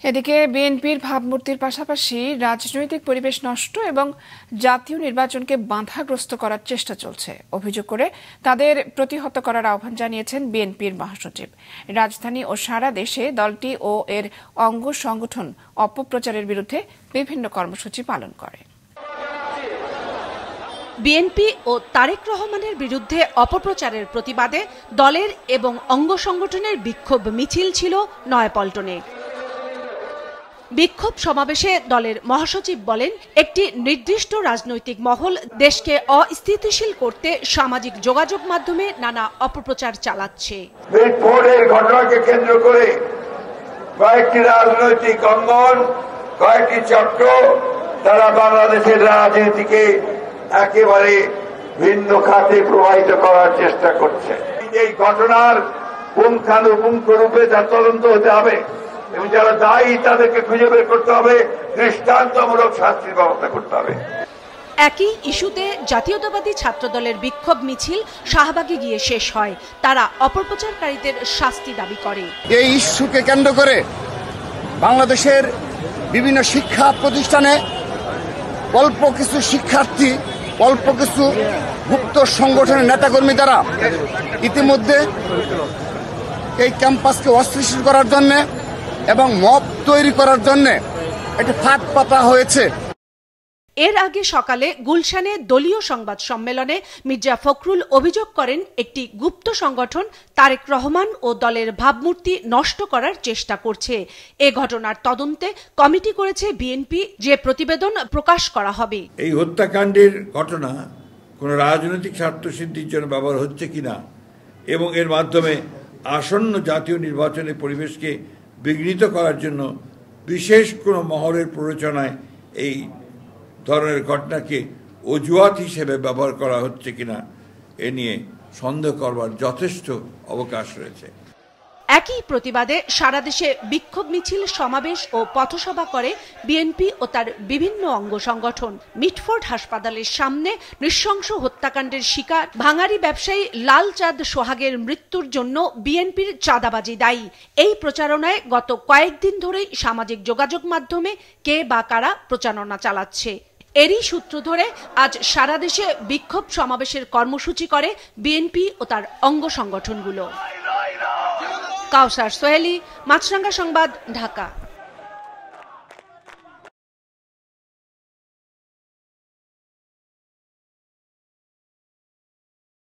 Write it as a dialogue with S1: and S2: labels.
S1: এদিকে বিএনপির ভাবমূর্তির পাশাপাশি রাজনৈতিক পরিবেশ নষ্ট এবং জাতীয় নির্বাচনকে বাধাগ্রস্ত করার চেষ্টা চলছে অভিযোগ করে তাদের প্রতিহত করার আহ্বান জানিয়েছেন বিএনপির মহাসচিব। রাজধানী ও সারা দেশে দলটি ও এর অঙ্গ সংগঠন অপপ্রচারের বিরুদ্ধে বিভিন্ন কর্মসূচি পালন করে।
S2: বিএনপি ও তারেক রহমানের বিরুদ্ধে অপপ্রচারের প্রতিবাদে দলের এবং অঙ্গ সংগঠনের বিক্ষোভ মিছিল ছিল নয়াপল্টনে। বিক্ষোভ সমাবেশে দলের মহাসচিব বলেন, একটি নির্দিষ্ট রাজনৈতিক মহল দেশকে অস্থিতিশীল করতে সামাজিক যোগাযোগ মাধ্যমে নানা অপপ্রচার চালাচ্ছে।
S3: ভোটের ঘটনাকে কেন্দ্র করে কয়েকটি রাজনৈতিক অঙ্গন, কয়েকটি চক্র তারা বাংলাদেশের রাজনীতিকে একেবারে ভিন্ন খাতে প্রবাহিত করার চেষ্টা করছে। এই ঘটনার পুঙ্খানুপুঙ্খ রূপে তার তদন্ত হতে হবে এবং যারা দায়ী তাদেরকে খুঁজে বের করতে হবে, দৃষ্টান্তমূলক শাস্তির ব্যবস্থা করতে হবে।
S2: একই ইস্যুতে জাতীয়তাবাদী ছাত্রদলের বিক্ষোভ মিছিল শাহবাগে গিয়ে শেষ হয়। তারা অপপ্রচারকারীদের শাস্তি দাবি করে।
S4: এই ইস্যুকে কেন্দ্র করে বাংলাদেশের বিভিন্ন শিক্ষা প্রতিষ্ঠানে অল্প কিছু শিক্ষার্থী, অল্প কিছু গুপ্ত সংগঠনের নেতাকর্মী দ্বারা ইতিমধ্যে এই ক্যাম্পাসকে অস্থিতিশীল করার জন্য এবং মব তৈরি করার জন্য একটি ফাঁদ পাতা হয়েছে।
S2: এর আগে সকালে গুলশানে দলীয় সংবাদ সম্মেলনে মির্জা ফখরুল অভিযোগ করেন, একটি গুপ্ত সংগঠন তারেক রহমান ও দলের ভাবমূর্তি নষ্ট করার চেষ্টা করছে। এ ঘটনার তদন্তে কমিটি করেছে বিএনপি, যে প্রতিবেদন প্রকাশ করা হবে।
S5: এই হত্যাকাণ্ডের ঘটনা কোন রাজনৈতিক স্বার্থসিদ্ধির জন্য ব্যবহার হচ্ছে কিনা এবং এর মাধ্যমে আসন্ন জাতীয় নির্বাচনের পরিবেশকে বিঘ্নিত করার জন্য বিশেষ কোনো মহলের প্ররোচনায় এই ধরনের ঘটনাকে অজুহাত হিসেবে ব্যবহার করা হচ্ছে কিনা এ নিয়ে সন্দেহ করবার যথেষ্ট অবকাশ রয়েছে।
S2: একই প্রতিবাদে সারা দেশে বিক্ষোভ মিছিল, সমাবেশ ও পথসভা করে বিএনপি ও তার বিভিন্ন অঙ্গ সংগঠন। মিটফোর্ড হাসপাতালের সামনে নৃশংস হত্যাকাণ্ডের শিকার ভাঙারি ব্যবসায়ী লাল চাঁদ সোহাগের মৃত্যুর জন্য বিএনপির চাঁদাবাজি দায়ী। এই প্রচারণায় গত কয়েকদিন ধরেই সামাজিক যোগাযোগ মাধ্যমে কে বা কারা প্রচারণা চালাচ্ছে। এরই সূত্র ধরে আজ সারা দেশে বিক্ষোভ সমাবেশের কর্মসূচি করে বিএনপি ও তার অঙ্গ সংগঠনগুলো। কাউসার সোহেলি, মাছরাঙ্গা সংবাদ, ঢাকা।